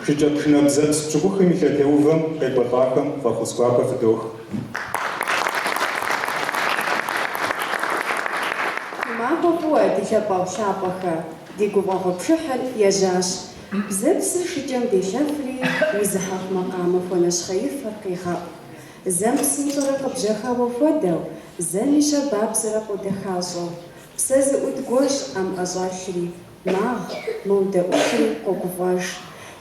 Шыджэпшынэ бзэпс пщыкӏухэм илъэтеувэм къекӏуэлӏахэм фӏэхъус-гуапэ фыдох. Махуэ фӏыуэ ди лъапӏэ-лъапӏэхэ, ди гуфӏэгъуэ пшыхьыр ежьащ. Бзэпсыр шыкӏэм делъэфри, узыхьэхъу макъамэ хуэнэщхъеифэр къигъэӏу. Зэм псынщӏэрэ къыбжьэхауэ хуэдэу, зэми щабабзэрэ къодэхащӏэу. Псэ зыӏут гуэрщ ӏэм ӏэщӏэлъри, магъ, моудэӏуфри къогуфӏэж.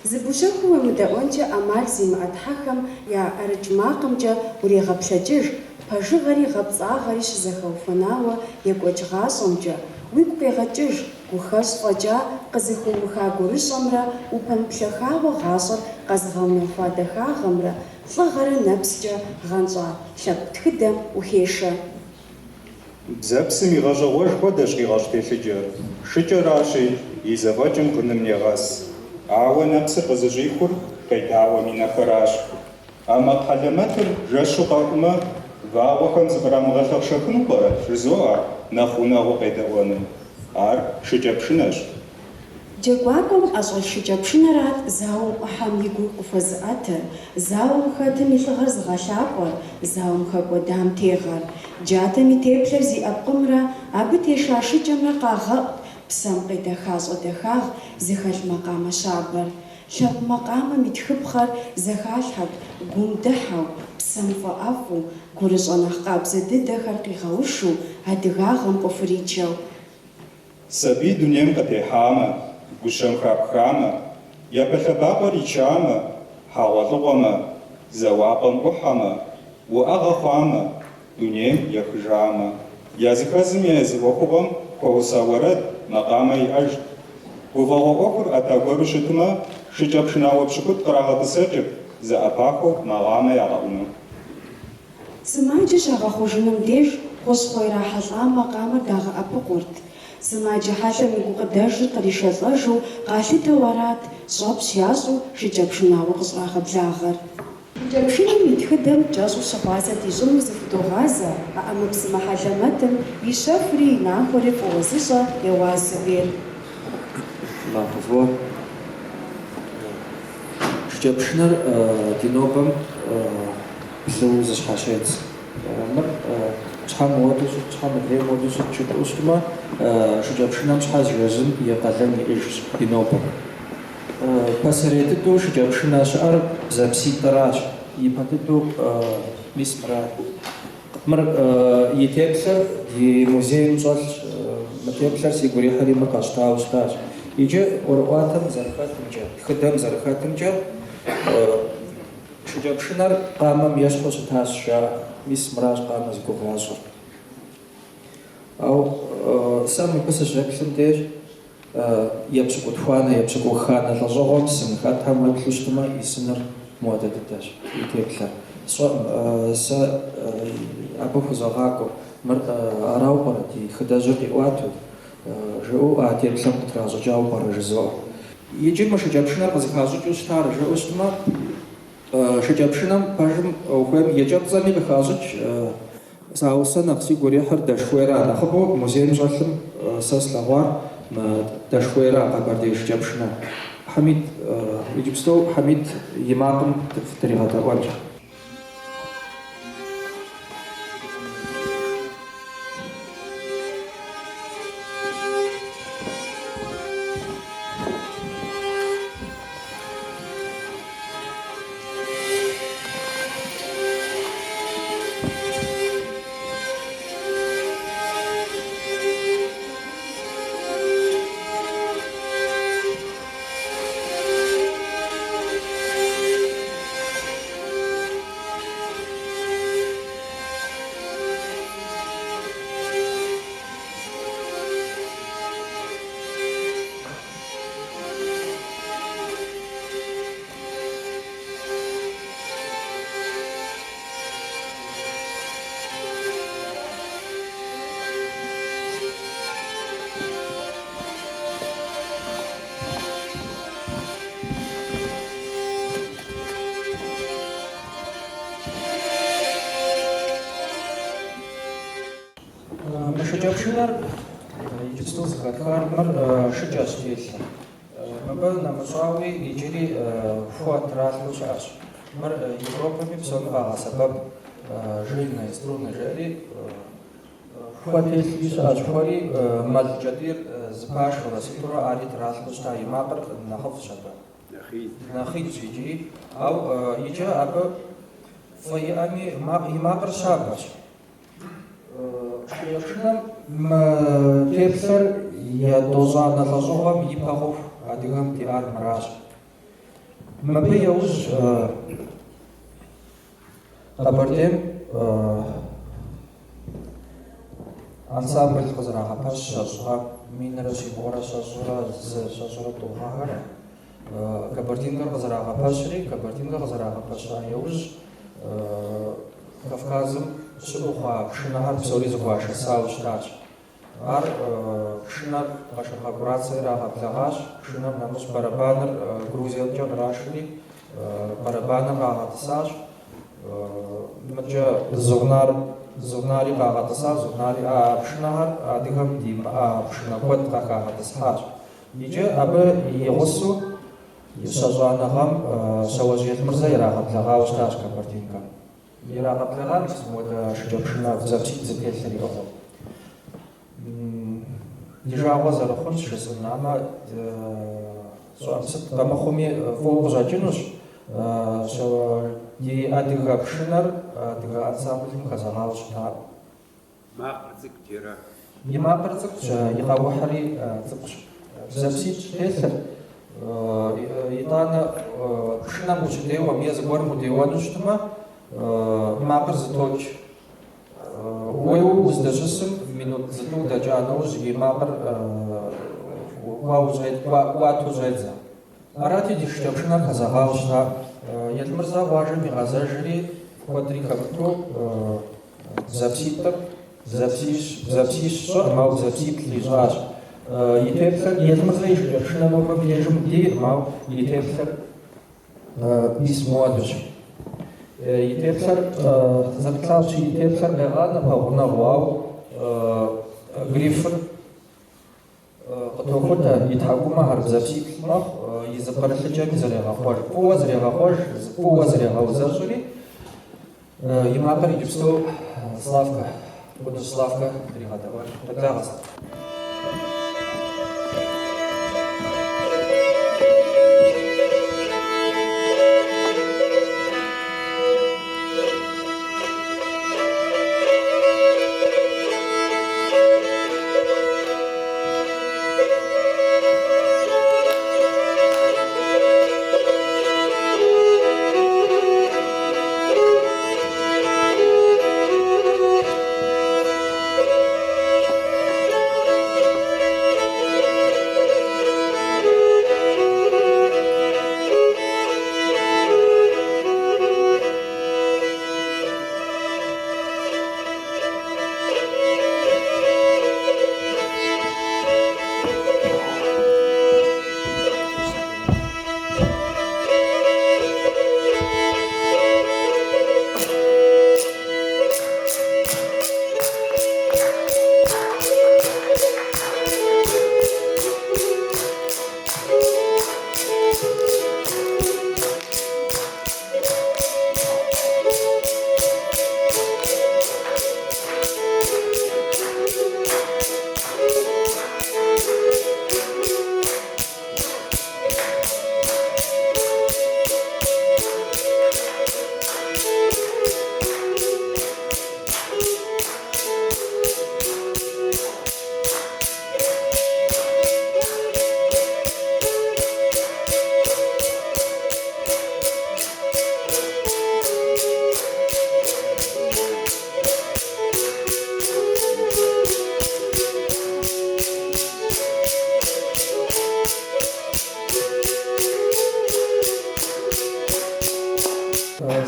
Зыбущэхуу уемыдэӏуэнкӏэ ӏэмал зимыӏэтхьэхэм я ӏэрыкӏ макъымкӏэ урегъэплъэкӏыж, пэжыгъэри гъэпцӏагъэри щызэхэуфэнауэ екӏуэкӏ гъащӏэмкӏэ, уигу къегъэкӏыж, гухэщӏ фӏэкӏа къызыхуумыха гурыщӏэмрэ, упэмыплъэхауэ гъащӏэр къэзыгъэунэхуа дахагъэмрэ, лӏыгъэрэ нэпскӏэ гъэнщӏа лъэпкъ тхыдэм ухешэ. Бзэпсым и гъэщӏэгъуэж хуэдэщ къигъэщӏ телъыджэр. Шыкӏэращи, и зэфӏэкӏым бгыным егъэс. Ауэ нэпсыр къызыщӏихур къетауэ минэхэращ. А мэкъхьэлэмэтыр жэщу къэӏумэ, вагъуэхэм зыкърамыгъэлъэпшэхыну пӏэрэ, жызоӏэ нэхъ унэгъуэ къедэӏуэным. Ар шыкӏэпшынэщ. Джэгуакӏуэм ӏэщӏэлъ шыкӏэпшынэрат зауэм ӏыхьэм игу къыхуэзыӏэтыр, зауэм хэтым и лӏыгъэр зыгъэлъапӏэр, зауэм хэкӏуэдам тегъэр. Джатэм и теплъэр зиӏэпкъымрэ, абы теша шыкӏэмрэ къагъэӏу псэм къедэха щӏэдэхагъ зыхэлъ макъамэ щабэр. Лъэпкъ макъамэм и тхыпхъэр зэхалъхьэрт гум дыхьэу, псэм фӏэӏэфӏу, гурыщӏэ нэхъ къабзэ дыдэхэр къигъэушу, адыгагъэм къыхуричэу. Сабий дунейм къытехьамэ, гущэм хапхамэ, япэлъэбакъуэр ичамэ, хьэгъуэлӏыгъуэмэ, зэуапӏэм ӏухьэмэ, уӏэгъэ хъуамэ, дунейм ехыжамэ. Языхэзым и езы ӏуэхугъуэм хуэуса уэрэд макъамэ иӏэжт. Гуфӏэгъуэ ӏуэхур ӏэта гуэру щытмэ, шыкӏэпшынауэ пщыкӏут кърагъэтӏысэкӏырт, зэӏэпахуэу макъамэ ягъэӏуну. Сымаджэ щагъэхъужыным деж хущхъуэ ирахьэлӏам макъамэр дагъэӏэпыкъурт. Сымаджэ хьэлъэм и гукъыдэжыр къришэлӏэжу къалъытэу арат щӏэпщ ящӏу шыкӏэпшынауэ къыщӏрагъэблагъэр. Шыкӏэпшыным и тхыдэм кӏэщӏу щыгъуазэ дищӏыну зыхудогъазэ, а ӏэмэпсымэ хьэлэмэтым и щэхури и нахуэри фӏыуэ зыщӏэ еуазэ ӏуейр. Шыкӏэпшынэр ди нобэм плъыуэ зыщхьэщедз. Мыр щхьэ мыуэду щыт, щхьэ мыдрей мыуэду щыт жыпӏэу щытмэ, шыкӏэпшынэм щхьэ зжезым и къалэн иӏыжщ ди нобэм. Пасэрей дыдэу шыкӏэпшынэ щыӏэр бзэпситӏыращ, ипэ дыдэу мис мырат. Мыр и теплъэр ди музейм щӏэлъщ, мы теплъэр си гур ихьэри мыр къэщтауэ щытащ. Иджы ӏуэрыӏуатэм зэрыхэтымкӏэ, тхыдэм зэрыхэтымкӏэ, шыкӏэпшынэр къамэм ещхьу щытащ жаӏэ, мис мыращ къамэ зыгугъащӏэр. Ауэ сэ мыбы сыщеплъым деж епщыкӏутхуанэ, епщыкӏуханэ лӏэщӏыгъуэм сымыхэтхьэм уеплъу щытмэ, и сыныр мыуэдэ дыдэщ, и теплъэр. Сэ абы хузэгъакӏуэ, мыр арауэ пӏэрэ ди хыдэжьыр къиӏуату, жыӏэу а теплъэм къытращӏыкӏауэ пӏэрэ жызоӏэ. Иджы мы шыкӏэпшынэр къызыхащӏыкӏыу щытар жыӏэу щытмэ, шыкӏэпшынэм пэжым ухуейм еджэпцӏэми къыхащӏыкӏ, ауэ сэ нэхъ си гур ихьыр дэшхуейра. Нэхъыбэу музейм щӏэлъым сэ слъэгъуар дэшхуейра къэбэрдей шыкӏэпшынэр. Хьэмид, иджыпсту Хьэмид и макъым дригъэдэӏуэнщ. Шыкӏэпшынэр иджыпсту зыхэтхэр мыр шыкӏэщ телъыр. Мыбы нэмыщӏауи иджыри фо тралъэу щыӏэщ. Мыр Европэми псоми къагъэсэбэп жильное, струнное жери фо телъи щыӏэщ. Фори мэл кӏэтӏийр зыпашхэрэ сытурэ ари тралъэу щыта. И макъыр нэхъыфӏщ абы. Нэхъитӏщ иджыри. Ау иджы абы фӏы иӏэми и макъыр щабэщ. Шыным теплъэр ядощӏанэ лӏэщӏыгъуэм и пэ хъуху адыгэм диӏар мыращ. Мыбы яужь Къэбэрдейм ансамбль къызэрагъэпэщ щэщӏрэ, минрэ щибгъурэ щэщӏрэ тӏугъэхэр. Кабардинкэр къызэрагъэпэщри, кабардинкэр къызэрагъэпэща яужь Кавказым щыӏэу хъуа пшынэхэр псори зыхуашэсауэ щытащ. Ар пшынэр Кашыргъэ ирагъэблэгъащ. Пшынэм нэмыщӏ бэрабаныр Грузиекӏэ кърашри, бэрабаныр къагъэтӏысащ. Мыкӏэ зурнари къагъэтӏысащ. Зурнари пшынэхэр адыгэм димыӏа пшынэ куэд къахагъэтӏысхьащ. Иджы абы игъусэу щэщӏанэгъэм Щэуэжь Елмырзэ ирагъэблэгъауэ щытащ Кабардинкэм. Ирагъэблэгъам мыуэдэ шыкӏэпшынэ зэпсит зытелъыр иӏыгъыу. И жагъуэ зэрыхъунщ жысӏэнамэ, сыт къэмыхъуми фӏыуэ къыщӏэкӏынущ. И адыгэ пшынэр адыгэ ансамблым хэзэгъауэ щытаӏым. Макъыр цӏыкӏу джэра. И макъыр цӏыкӏущ, и къэухьри цӏыкӏущ. Зэпсит телъыр. ИтӀанэ пшынэм ущыдеуэм е зыгуэрым удеуэну щытмэ, макъыр зытокӏ. Уеуэ уздэщысым минут зыту удэкӏа нэужь и макъыр кӏуату щӏедзэ. Арати ди шыкӏэпшынэр хэзэгъауэ щыта. Елмырзэ къуажэм игъэзэжри куэдри хэмыту зэпситӏыр зэпсищ щӏыӏым, ауэ зэпсиплӏ ищӏащ. И теплъэр Елмырзэ и шыкӏэпшынэм уэм ежьым диӏым, ауэ и теплъэр ис муэдущ. И теплъэр зэптлъащ, и теплъэр къегъанэ пэгъунэгъуу, ауэ грифыр къытохутэ и тхьэкӏумэхэр зэпсиплӏ мэхъу, и зыпэрылъыкӏэми зэрегъэхъуэж. Фӏыуэ зрегъэузэщӏри, и макъыр иджыпсту Славкэ, Гунущ Славкэ дригъэдэӏуэж. Къыдлагъэсэ.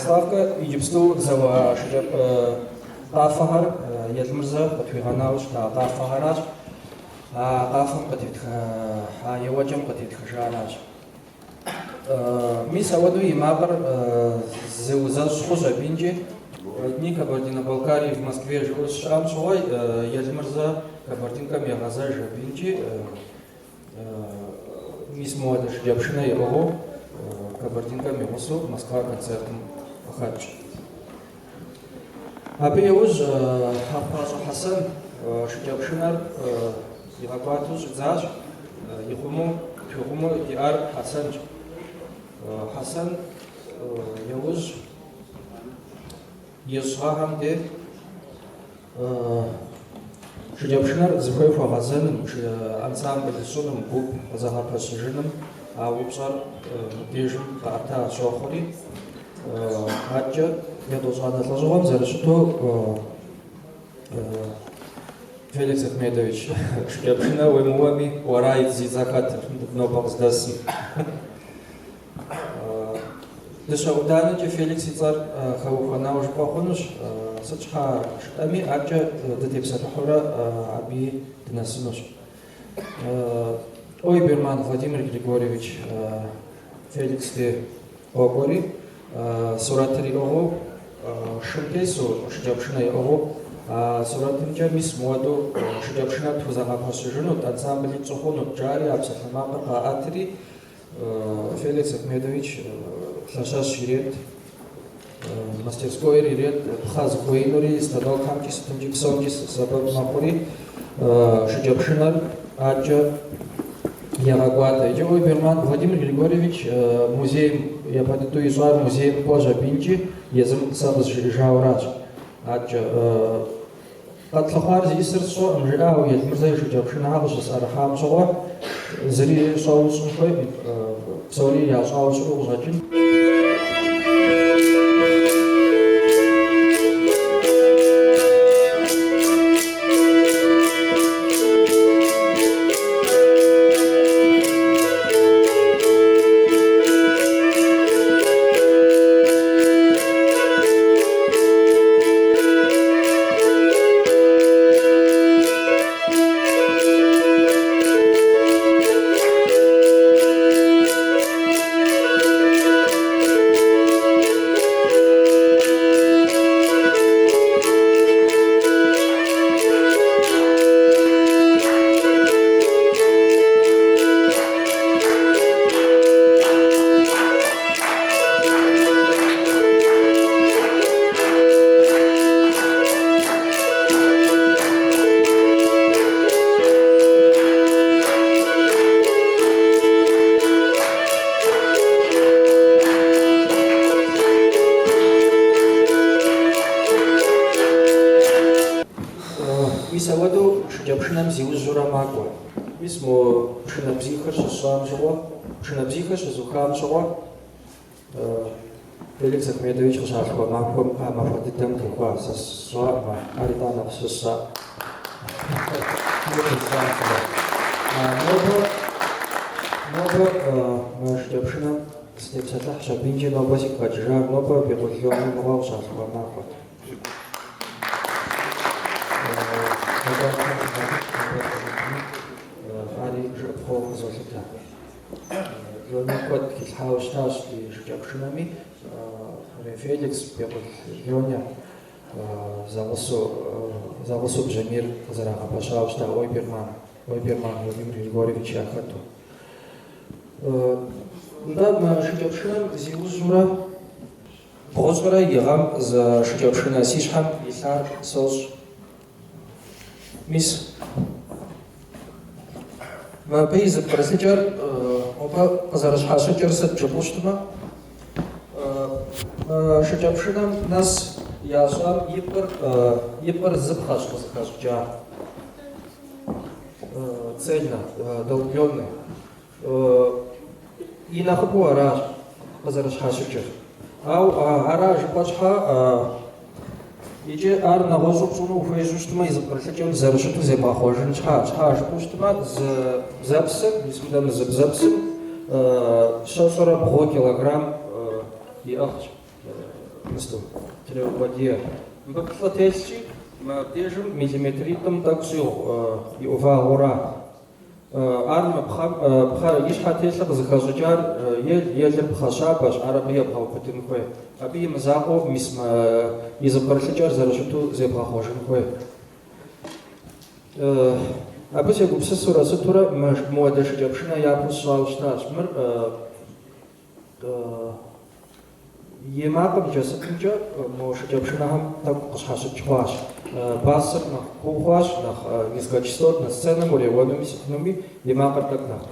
Славкэ иджыпсту зэуэ къафэхэр Елмырзэ къытхуигъэнауэ щыта къафэхэращ. Къафэм еуэкӏэм къытетхыжаращ. Мис ауэдэу и макъыр зыузэщӏ хъущ абынкӏи, Дни Кабардино-Балкарии в Москве живут Шамшуай, Язмырза, Кабардинка Мегаза Жабинчи, мисс Муадыш Джабшина Его, Кабардинка Мегусу, Москва концертом Хадж. Абиуз Хапазу Хасан, Шджабшинар, Илабатуз Заж, Ихуму, Чухуму, Диар Хасан. Хасан Яуз Езхахамде Шджабшинар Зхой Фагазаном, ансамбль Суном Губ Загапасижином, а Упсар Дежим Карта Сохори, Хаджа, я должен отложить за что Феликс Ахмедович Шджабшина Вемуами Уарайт Зизакат Нобаксдасим. Дешаудане Феликс Ицар Хауфана уж похонуш сачха штами аджа дедепсатахура аби днасинуш. Ойберман Владимир Григорьевич Феликс де Огори Суратри Ого Шумкесу Шджабшина Ого Суратинджа мис Муаду Шджабшина Тузагапасижину ансамбли Цохону Джари Абсахамака Атри Феликс Ахмедович Саша Ширет, мастерской Рирет, Хаз Хуинури, Стадал Камчис, Тунджипсончис, Сабаб Махури, Шджабшинар, Аджа, Ярагуата. Идем Берман Владимир Григорьевич, музей, я подойду изуар музей Божа Бинчи, Язым Сабас Жаурадж. Аджа, Атлахар Зисерсо, Мжиау, Язмирзай Шджабшинар, Архам Сова, Зри Соусухой, Сори Ясаусу Зачин. Мисаваду Шджабшинам Зиузура Маква. Мисмо Шинабзиха Шамшова, Шинабзиха Шазухам Шова, Феликс Ахмедович Шахва Маква, Мафатитам Кахва, Сасва, Аритана Саса. Нова Шджабшинам Снепсатах Шабинджи Нобасик Хаджар Нова Бекухион Нова Шахва Маква. Ари Жапхов Золота. Кот Китхаушташ и Шджабшинами, Феликс Пепельоня, Завосу Бжамир Зараха Пашаушта, Ойберман Владимир Григорьевич Ахату. Да, Шджабшинам Зиузура, Бозгара Ягам за Шджабшина Сишхам, Исар Сош. Мисс Мапейз Пресичар, оба Зарашхашичар Саджапуштма, Шджабшинам нас Яшар Епар Запхашка Захашджа. Цельно, долбленный. И на хапу араж Зарашхашичар. Араж Пачха. Иже ар нагозу цуну фейзуштма из просечем зарушиту зе похожен чхаш пуштма запсы мисудам запсы 142 килограмм и ахч мисто требование бакфлотельчи мы держим миллиметритом таксу и ова гора арма бхар ишхателлэ къызыхэщӏыкӏар елыр пхъэщабэщ, арабие бгъэупытын хуей. Абы имызакъуэу мис и зыпкърылъыкӏэр зэрыщыту зебгъэхъуэжын хуей. Абы сегупсысурэ сытурэ мыуэдэ шыкӏэпшынэ япэу сщӏауэ щытащ. Мыр и макъым иджэсыпымкӏэ мо шыкӏэпшынэхэм тӏэкӏу къыщхьэщыкӏ хъуащ. Басыр нэхъ куу хъуащ, нэхъ низкачествот на сценэм уреуэнуми сытынуми и макъыр тӏэкӏу нэхъ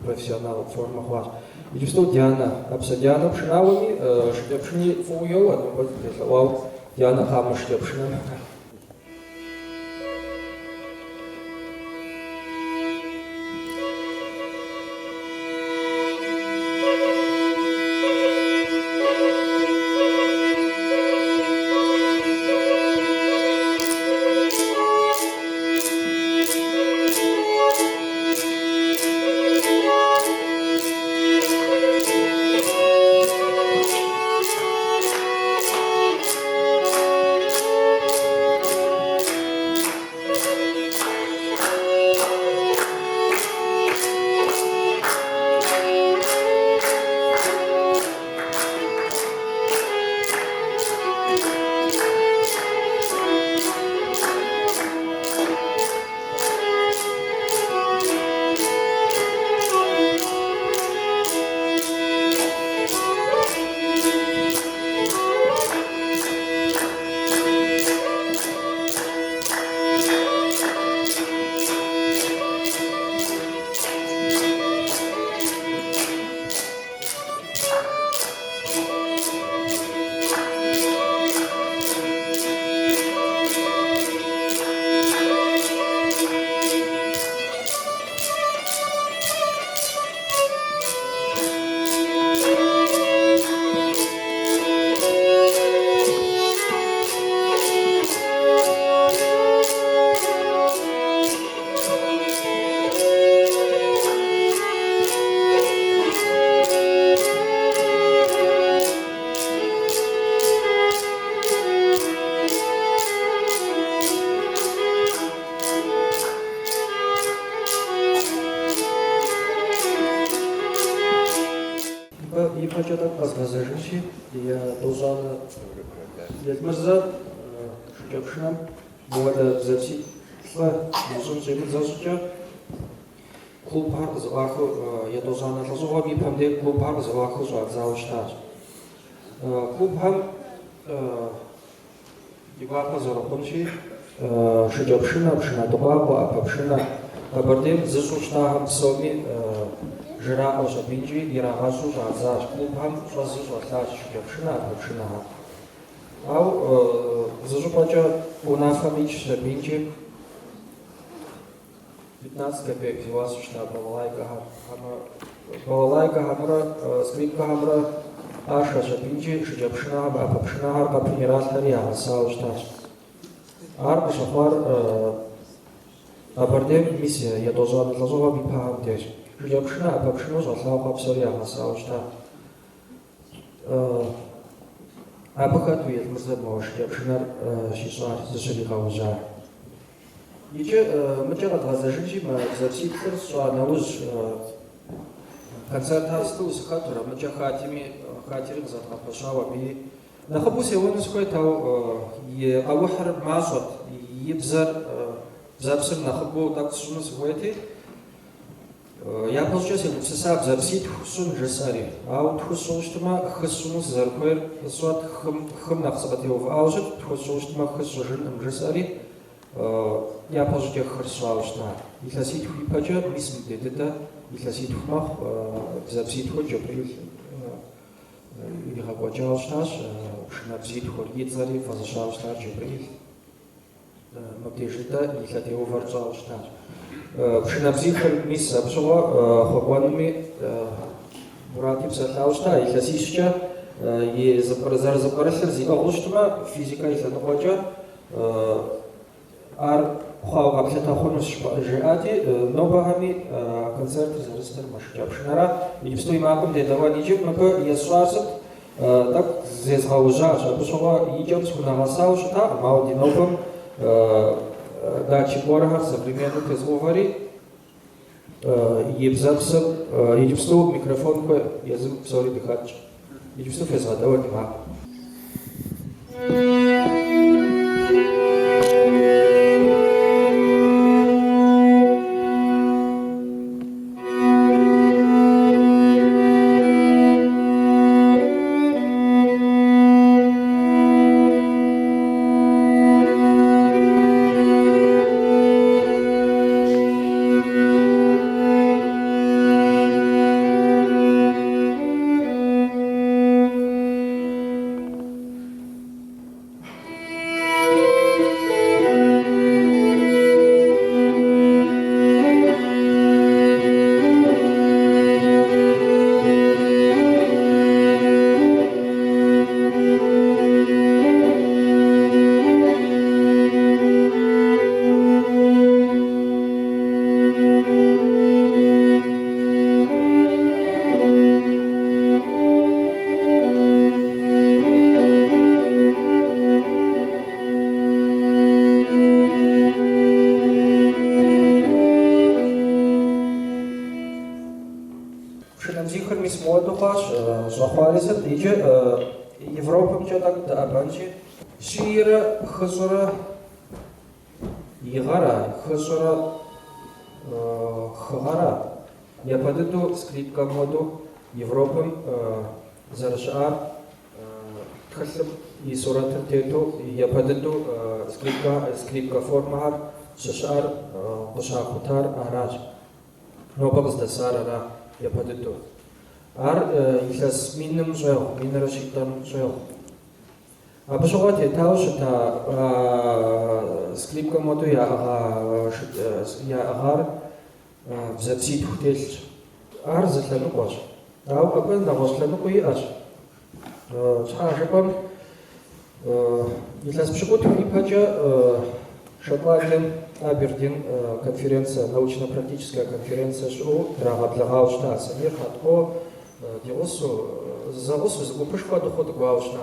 профессионал формэ хъуащ. Иджыпсту Дианэ, Апсэ Дианэ пшынауэми шыкӏэпшыни фӏыуэ йоуэ, нобэ телъэӏуауэ Дианэ хамэ шыкӏэпшынэм. ипэкӏэ тӏэкӏу къэзгъэзэжынщи, тӏощӏанэ Елмырзэ шыкӏэпшынэм мыуэдэ бзэпситӏ-лӏэ ищӏын щӏемыдзэ щӏыкӏэ клубхэр къызэӏуахэу, етӏощӏанэ лӏэщӏыгъуэм ипэм де клубхэр къызэӏуахэу щӏадзауэ щытащ. Клубхэм и гуапэ зэрыхъунщи, шыкӏэпшынэ, пшынэ дыкъуакъуэ, ӏэпэпшынэ, къэбэрдейм зыщӏу щытахэм псоми жыраӏэщ, абыинкӏи ирагъэщӏу щӏадзащ. Клубхэм щӏэзу щӏэлъащ шыкӏэпшынэ, ӏэпэпшынэхэр. Ау зыщӏыпӏэкӏэ унафэм итщ абыинкӏи 15 копеек зиуасу щыта балалайкэхэмрэ скрипкэхэмрэ ӏашэщ. Абыинкӏи шыкӏэпшынэхэм, ӏэпэпшынэхэр къэпым иралъхьэри ягъэсауэ щытащ. Ар къыщыхъуар къэбэрдейм мис етӏощӏанэ лӏэщӏыгъуэм ипэхэм деж. Шыкӏэпшынэ, ӏэпэпшынэу щӏэлъагъуэ псори ягъэсауэ щыта. Абы хэту Елмырзэ mo шыкӏэпшынэр щищӏар, зыщригъэужьар. Икӏи мыкӏэ къэдгъэзэжынщи, мы бзэпситӏхэр сщӏа нэужь концертхэр сту сыхэтурэ, мыкӏэ хатери къызэдгъэпэщауэ абыи нэхъыбэу сеуэну сыхуейт, ау и къэухьыр мащӏэт, и бзэпсыр нэхъыбэу тӏэкӏу сщӏыну сыхуейти, япэщӏыкӏэ сегупсыса бзэпситху сщӏын жысӏэри. Ауэ тхущӏыу щытмэ, хы сщӏыну сызэрыхуейр сщӏэт, хым нэхъ сыкъытеувыӏауэ щыт, тхущӏыу щытмэ, хы сщӏыжынӏым жысӏэри, япэщӏыкӏэ хыр сщӏауэ щыта. Илъэситху ипэкӏэ мис мыбдей дыдэ илъэситху мэхъу, бзэпситхур джэбырил иригъэкӏуэкӏауэ щытащ, пшынэбзитхур идзэри фӏэзыщауэ щытащ джэбырил. Мыбдеж дыдэ илъэтеувэр тщӏауэ щытащ. Пшынэбзитхэр мис абы щыгъуэ хъуэкӏуэнуми муради псэлъауэ щыта. Илъэсищкӏэ и зэрызыпкърылъыр зиӏэгъыу щытмэ, физикэ и лъэныкъуэкӏэ ар хъуауэ къэплъытэ хъунущ жиӏати, нобэхэми концертыр зэрыстыр шыкӏэпшынэра. Иджыпсту и макъым дедэуэн икӏи мыбы есщӏар сыт, тӏэкӏу зезгъэужьащ. Абы щыгъуэ икӏэм схунэгъэсауэ щытаӏым, ауэ ди нобэм датчик уэрхэр современнэу тезыӏугъэри ебзапсып иджипсту микрофон кое язык псори дыхач иджипсту фезгадава дима Шенамзихар мис модухаш жахварисат иже Европам чатак табанчи шира хазора игара хазора хагара я подойду скрипка моду Европам зарашар тхасып и суратыр тету я подойду скрипка формар шашар башахутар араж но бабздасарара я подойду. Сейчас минным жел, минерашитам жел. А пошугате таушата скрипка моду я агар взапсит хутельч. Затлану кош. Тау какой на вошлану кой аж. Чхажапам. Сейчас пошугате хипача Шотландия, Абердин, конференция, научно-практическая конференция ШУ, Драгоблага Самир Хатко, Диосу, Завосу, Закупышка, дохода Гуаушна.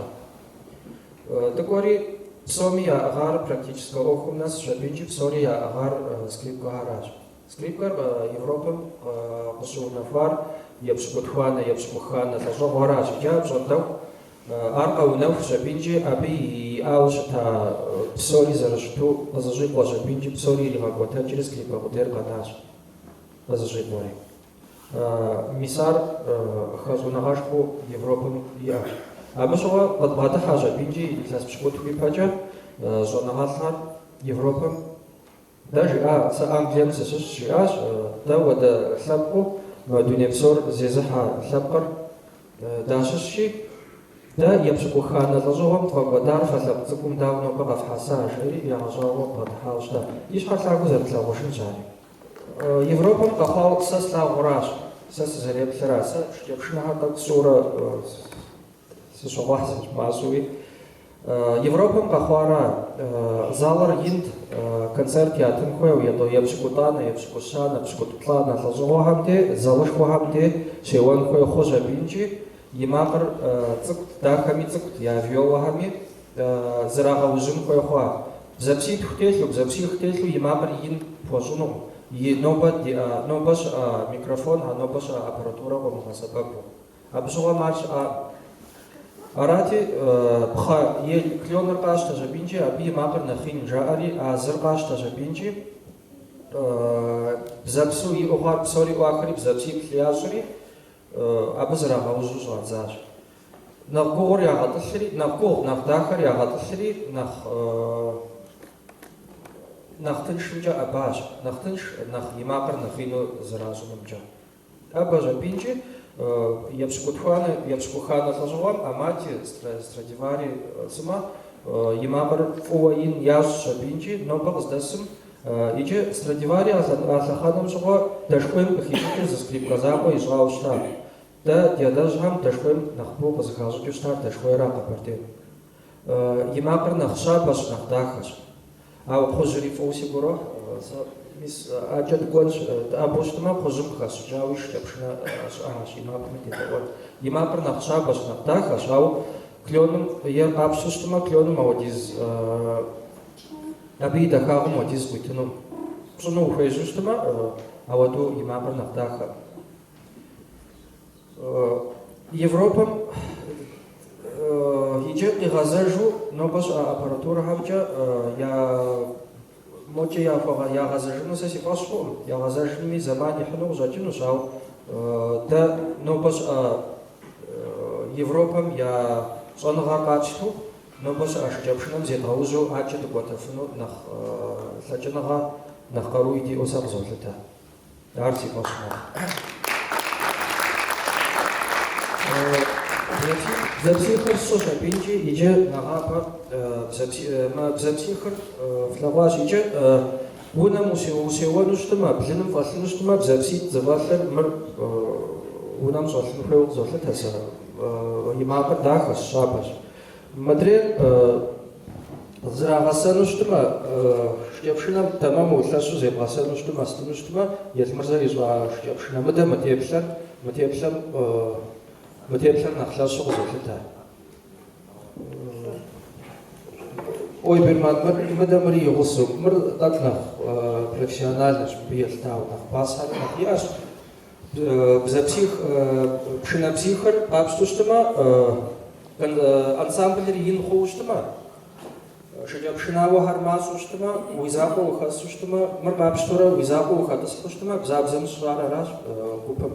Такори, Сомия Агар, практического у нас, Шабинчи, Сория Агар, скрипка гараж. Скрипка Европа, Пашурнафар, Епшкутхана, Епшкухана, Тажо гараж, я обжандал. Арка унав Шабинчи, Аби Аушта псори зарашту, Пазажи Шабинчи, псори Ривагота, через скрипка Гудер Гадаш. Пазажи Бори. Мисар Хазунагашку Европам я. Абашова Бадбата Хажабинчи, Ильяс Пшкутхуи Пача, Зонагатхар Европам. Даже с Англием США, да, вот Слабку, Дунепсор, Зезаха, Слабкар, Дашаши. Да, я пшукухана зажовам твагодар фасаб цукум давно багав хаса жири я жавам падхаушта. Иш хасагу зартлавошин жари. Европам кахал сас лагураш, сас зарепсераса, штепшнаха так сура сушовас масуи. Европам кахвара залар инд концерт ятын хуев ядо епшкутана, епшкушана, пшкутплана зажовамте, залушхуамте, шеван хуев хожа бинчи. Имакр цик дахами цик я вёлагами зрага ужим койхва запсит хтеслу имакр ин пожуну и нобаш микрофон нобаш аппаратура го махасабабу абшуга марш арати пха е клёнер кашта жабинчи аби имакр нахин жаари азр кашта жабинчи запсу и охар псори вахри запси хляшри Абазрага уже жадзаш. На гор я гадашри, на гор, на дахар я гадашри, на тыншуджа абаш, на тынш, на имакр на хину зараженымджа. Абажа бинчи, ябшкухана сажувам, амати страдивари сама, имакр фуаин яш бинчи, но багдасым. Иже страдивари асаханом жува дашкуем пахички за скрипка запа и жаушна. Да, я даже вам дашкуем нахбу позахажу кюшна дашкуя рака партен. Имакр нахша баш нахдахаш. А хожри фоуси буро, мис аджат гонш абоштма хожим хаш жауиш тапшна аш имакр метавол. Имакр нахша баш нахдахаш, ау клёным я абсуштма клёным аудиз Аби дахагу модиз гутину пшну ухуежуштыма, ауаду имамыр нахдаха. Европам иджы игазажу, но баш аппаратура хамча я мочи я газажну саси пашхом, я газажними замани хну жачину шау, да но баш Европам я сонга качту, но баш ашчапшнам зетаужу ачту готафну нах сачинага нахкару иди осак золта. Арти пашма. Запсихар соша пинчи иже нагапа запсихар флаваш иже уна мусеуануштыма блиным фаслуштыма запсит заватлар мыр унам сошлын хеук золта таса имапа дахас шабаш мадре зрагасануштыма шкепшинам тамаму тласу зебгасануштыма стынуштыма елмырза изва шкепшина мыда матеплар нахласу золта. Ой, бермат, мыда мри югусу, мыр так нах профессионально биелтау нах пасар нах яш запсих пшинапсихар папштуштыма ансамблер йинхуштыма шедапшинава хармасуштыма уизаку хасуштыма мыр папштура уизаку хатасуштыма бзабзен шарараш купам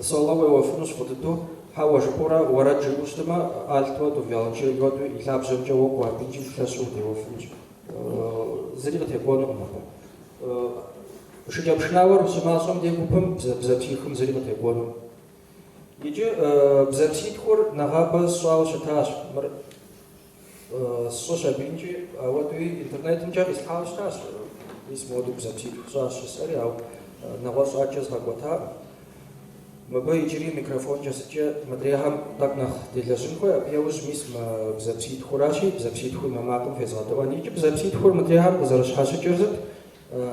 соловой офнус фототу хаважпура вараджуштыма альтва до вялче году и лабжемче оква пинчи фласу де офнус зригате гонума шедапшинава сумасом де купам бзапсихым зригате гонум иже бзапсихур нагаба суал шаташ мыр соша бинчи вот и интернетом чарис хаустас из моду бзапсих шаш сариау навас ачес хагота мы иджери микрофон часче мадрехам так нах дележинхо я уж мис бзапсит хураши бзапсит хур мамаком фезатовани иже бзапсит хур мадрехам зарашхаши чержет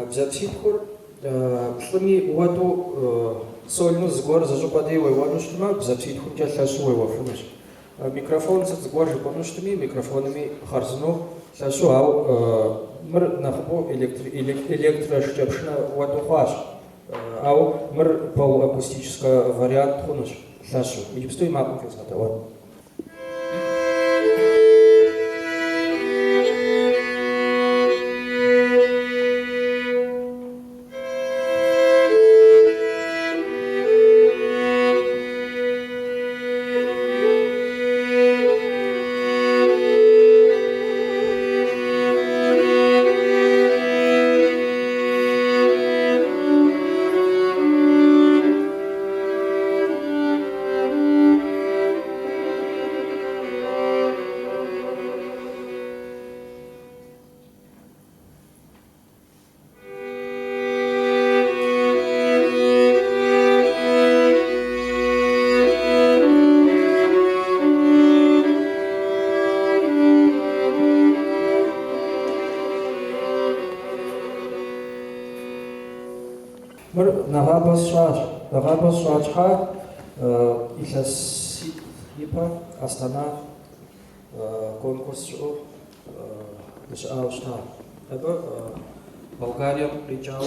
бзапсит хур шлами уату сольну сгор зажупадевой вануштма бзапсит хур чашлашуй вафунаш микрофон с горжепонуштыми микрофонами харзну шлашу ау мыр нахбу электрошчепшина ватухаш ау мыр полуакустический вариант хунуш шлашу и пустой маком физгатован. Нагабас шашха илас ипа Астана конкурс шаушта это Болгария причал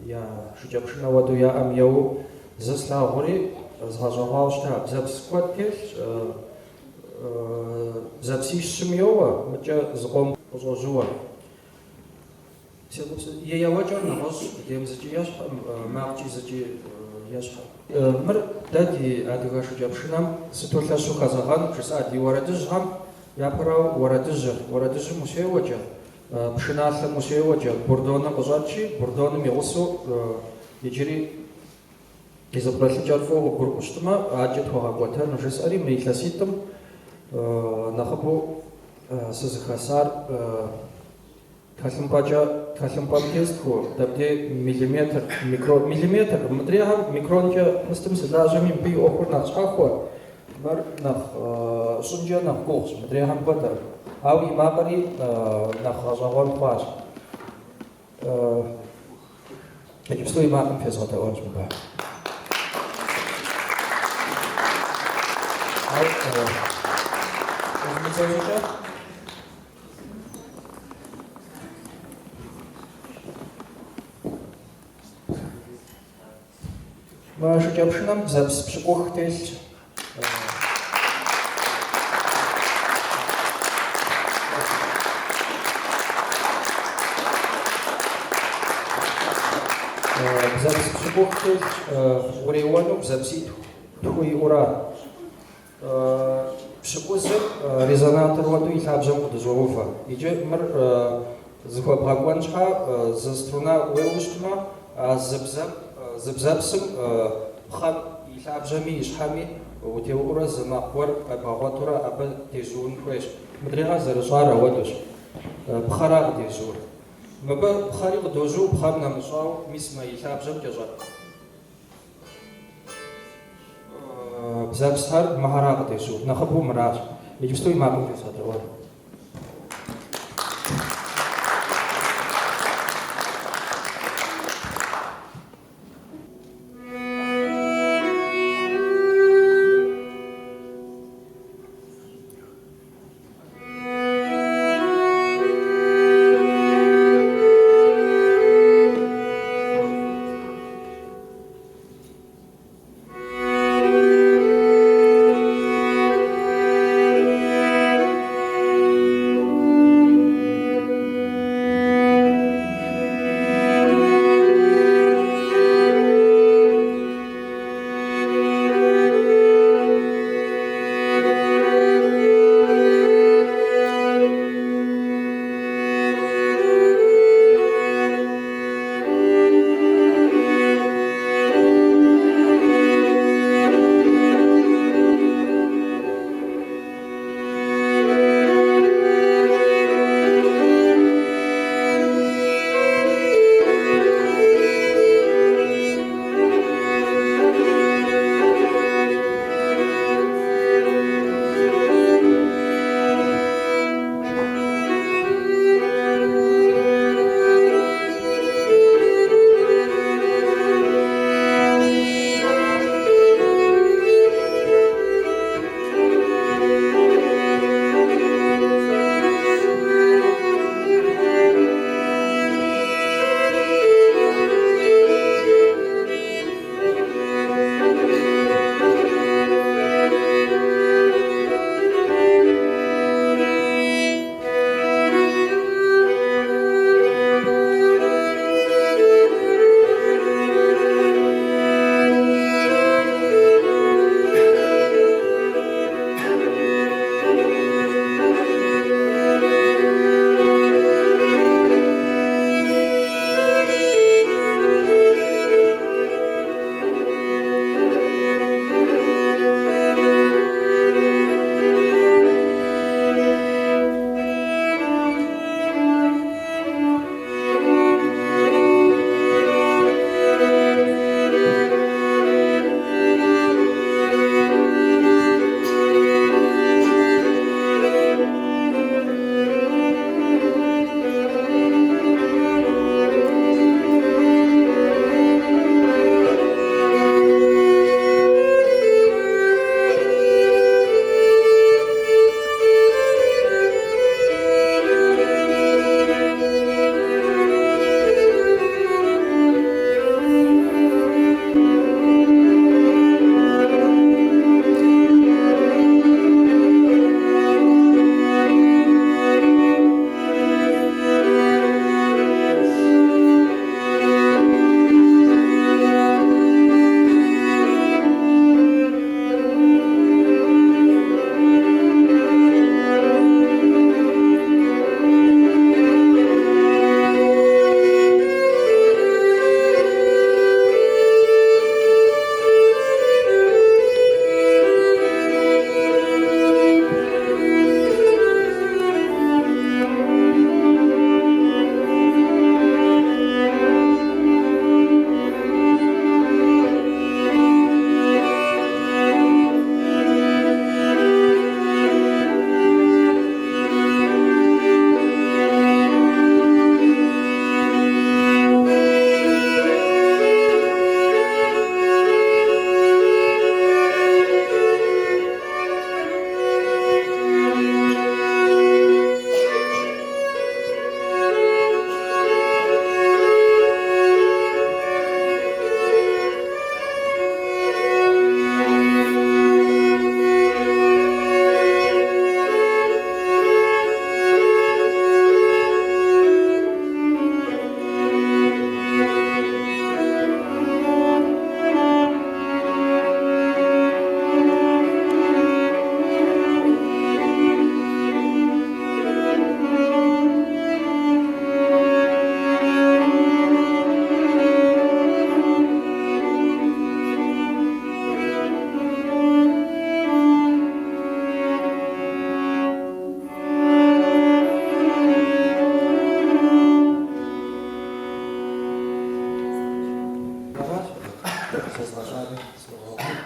я шучапшина воду я амьяу заславори згажавалшта запскваткеш запсишмьева мача згом позожуа я вачан нахос дем зачияш махчи зачияш мыр дади адыгаш жапшинам ситуляшу казаган часа ди варадыжгам япрау варадыжы мусеевача пшинаша мусеевача бурдона козачи бурдона миосу ежери изобразитель фого буркуштма аджет хога готер ножесари мейтласитам нахабу сызхасар Калимпамтестку, табде миллиметр, микромиллиметр, материал микронча пустым сдажами би охур нах шаху, бар нах сунджа нах кухс, материал батар, ау и мабари нах ажагон паш. Я чувствую и мабам фезгата онж мба. Мы шукепшинам бзэпс пшыкӏух телъщ. Бзэпс пшыкӏух телъщ уреуэну бзэпситху тхуиӏура. Пшыкӏузыр резонатор хуэдэу и лъабжьэм къыдыщӏоувэ. Иджы мыр зыхуэбгъэкӏуэн щхьэ зы струна уеущтмэ, зы бзэпсым пхъэм и лъабжьэми и щхьэми утеуӏурэ зы макъ гуэр къебгъэгъуэтурэ абы тежьыун хуейщ. Мыдрейгъэ зэрыщӏар ауэдущ. Пхъэра къыдежьур. Мыбы пхъэри къыдожьу пхъэм нэмыщӏауэ мис мы и лъабжьэм кӏэщӏэт. Бзэпсхэр мыхьэра къыдежьур. Нэхъыбэу мыращ. Иджыпсту и макъым тезгъэдэӏуэр. зезгъэщӏами слугъуэгъуэм.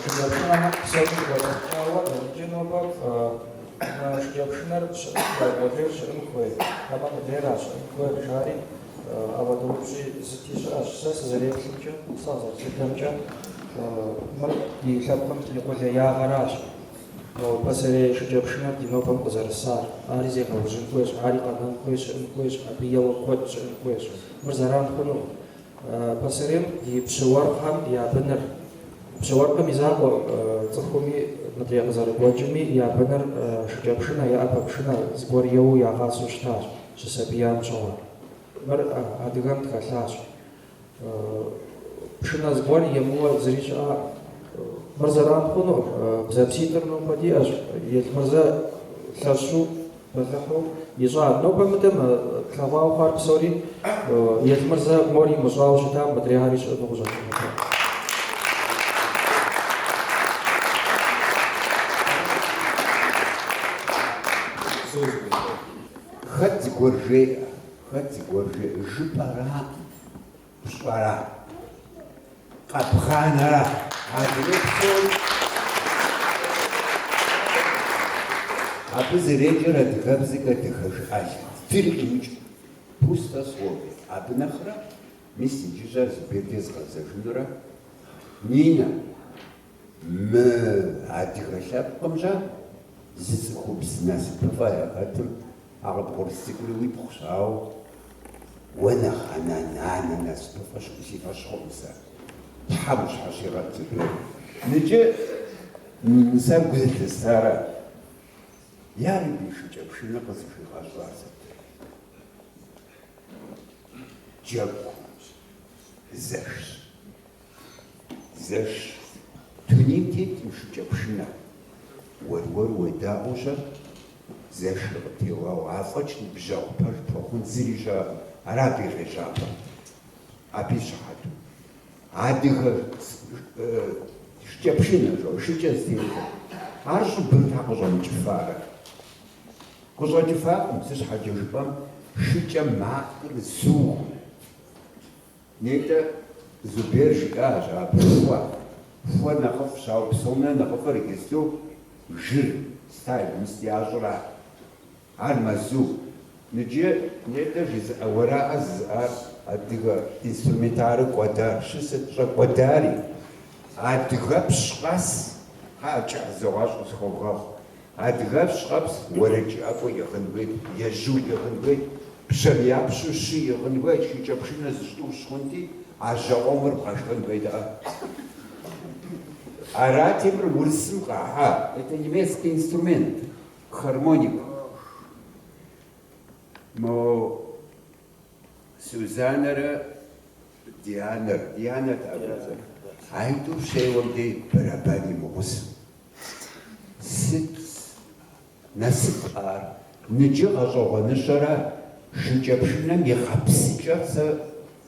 Шыкӏэпшынэр псори щыгъуэтӏауэ докӏынумэ шыкӏэпшынэр щыӏым щыӏым хуей. Абы мыдейращ щыӏым хуей жари апӏэдыупщӏи зыти щыӏэщ. Сэ сызэреплъымкӏэ, сэ къызэрыплъытэмкӏэ мыр ди лъэпкъым и къулеягъэращ. Пасэрей шыкӏэпшынэр ди нобэм къызэрысар. Ари зегъэужьын хуейщ, ари къэнэн хуей щыӏын хуейщ, абы еуэ куэд щыӏын хуейщ. Мыр зэран хъуну. Пасэрейм ди пщыуэркъым я быныр, пщыуэркъым и закъуэ цӏыхуми мыдрей къызэрыгуэкӏми я быныр шыкӏэпшынэ е ӏэпэпшынэ зыгуэр еуэу ягъасэу щытащ щысабиям щӏауэ. Мыр адыгэм тхэлъащ. Пшынэ зыгуэр емыуэ зыри щыӏэ. Мыр зэран хъуну, бзэпситӏыр нобэ диӏэщ. Елмырзэ лъэщу бэлыхьу ищӏат. Нобэ мыдэм тлъэгъуауэ хъуар псори Елмырзэ мор имыщӏауэ щытам мыдрей ари щыӏэну къыщӏэкӏынутэм. Хэт зыгуэр жеӏэ, хэт зыгуэр жеӏэ, жыпӏэра, пщӏэра, къэпхъанэра, адыгэ псори. Абы зэреджэр адыгэбзэкӏэ адыгэ жыӏэлът. Фиркъимыкӏ, пустэ слове. Абы нэхърэ мис иджыщӏэр зыбеде згъэзэжынурэ Нинэ мы адыгэ лъэпкъымщӏэ зы цӏыхубз насыпыфӏэ ягъэтым акъыбгъурысцӏыкӏури уипхъущ, ауэ уэ нэхъ нанэ насыпыфӏэ си фӏэщ хъуӏым сэ. Тхьэм щхьэщигъэцӏыху. Ныджы сэ гузэлъыстарэ. Ярэби шыкӏэпшынэ къызыхуигъэщӏар сыт? Джэгу зэшщ. Зэшщ. Туним тетым шыкӏэпшынэ. Уэр уедаӏуэщӏэ зэшыр къытеуауэ. Афӏэкӏ ныбжьэгъу пэж пэхъун зыри щыӏэкъым. Араби къежьапӏэ. Абы щыхьэту. Адыгэ шыкӏэпшынэ жо, шыкӏэ зытетыр. Ар щӏыбырта къыщӏэмыкӏыфарэ. Къыщӏэкӏыфакъым, зы щхьэкӏэ жыпӏэм шыкӏэ макъыр зу. Нетӏэ Зубер жиӏащ абы фӏыуэ. Фӏыуэ нэхъыфӏщ, ауэ псомрэ нэхъыфӏыр икӏысту жыр стайл мыс ящӏра. Ар мэзу. Ныджы нетӏэ жызыӏэ уэраӏэ зызыӏар адыгэ инструментарэ кӏуэдар. Щысыт щӏэкӏуэдари. Адыгэпщ къэс кӏэ зогъэщӏ къысхуэбгъэхъу. Адыгэпщ къэс уэрэджыӏэфӏу икъын хуейт, ежьу икъын хуейт, пщэм япщу щы икъын хуейт, шыкӏэпшынэ зыщтӏу щхъунти, ажьэӏуэмыр бгъэшхын хуейт. Арати мыр урысым къахьа. Это немецкий инструмент. Гармоника. Мо Сюзаннэрэ Дианэ табэзэр. Айду шейуэм дей бэрабэн имыгъусым. Сыт насып ар. Ныджы гъэщӏэгъуэныщӏэрэ шыкӏэпшынэм и гъэпсыкӏэ сэ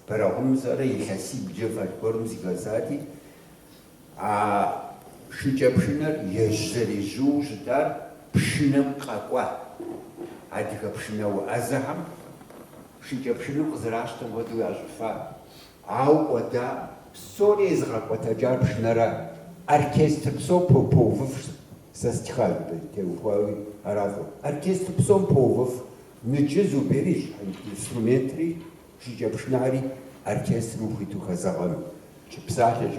бэрэгъумымсэрэ илъэсибджэ фольклорым зигъэзати, шыкӏэпшынэр ежь зэрежьэу щытар пшынэм къэкӏуа. Адыгэ пшынэ уӏэзэхэм шыкӏэпшыным къызэращтэм хуэдэу ящӏыфа. Ауэ кӏуэда псори езыгъэкӏуэтэкӏар пшынэрэ оркестр псом поувыф. Сэ стихал теухуауи арафу. Оркестр псом поувыф. Ныджы Зубери инструментри шыкӏэпшынари оркестрым хуиту хэзэгъэну. Псалъэ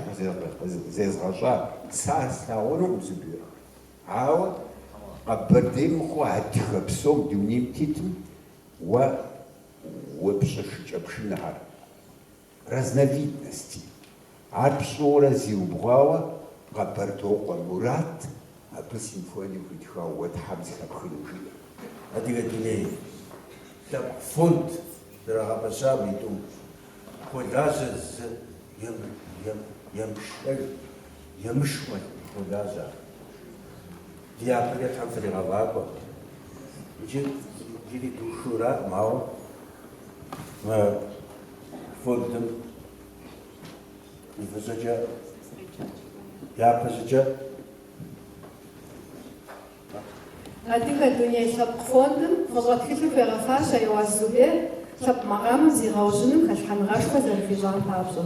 зезгъэщӏа. Сэ слъагъунукъым Зубер. Ауэ къэбэрдей мыхъуу адыгэ псом дунейм тетым уэ пщӏы шыкӏэпшынэхэр. Разновидности. Ар пщӏыуэрэ зиубгъуауэ къэбэрдокъуэ Мурат абы симфонием хуитхауэ уэ тхьэм зыхэпхыну жиӏэ. Адыгэ дуней лъэпкъ фонд зэрагъэпэщам итӏу хуолажьэ зы емышхуэ хуолажьэ. Ди апэркӏэ тхьэм фыригъэвакӏуэ. Иджыри душурат, ауэ мы фондым и фэщӏэкӏэ япэщӏыкӏэ Адыгэ дуней лъэпкъ фондым фӏыщӏэ тхылъыр хуегъэфащ Айуаз Зубер лъэпкъ макъамэм зигъэужьыным хэлъхьэныгъэшхуэ зэрыхищӏам папщӏэ.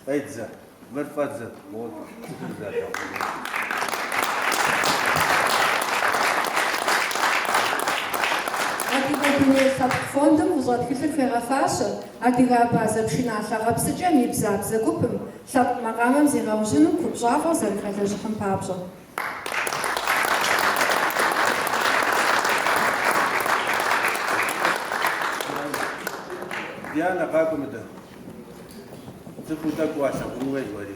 Эйдза, Мэрфадзе, вот. Адыгэ лъэпкъ фондым узгъэтхылъыр хуегъэфащэ адыгэ базэ пшыналъэ гъэпсыкӀэм и бзэ гупым лъэпкъ макъамэм зигъэужьыным купщӀафӀэу зэрыхэлэжьыхьым папщӀэ. Диана, как мы-то? Ты куда кваша, куда говори?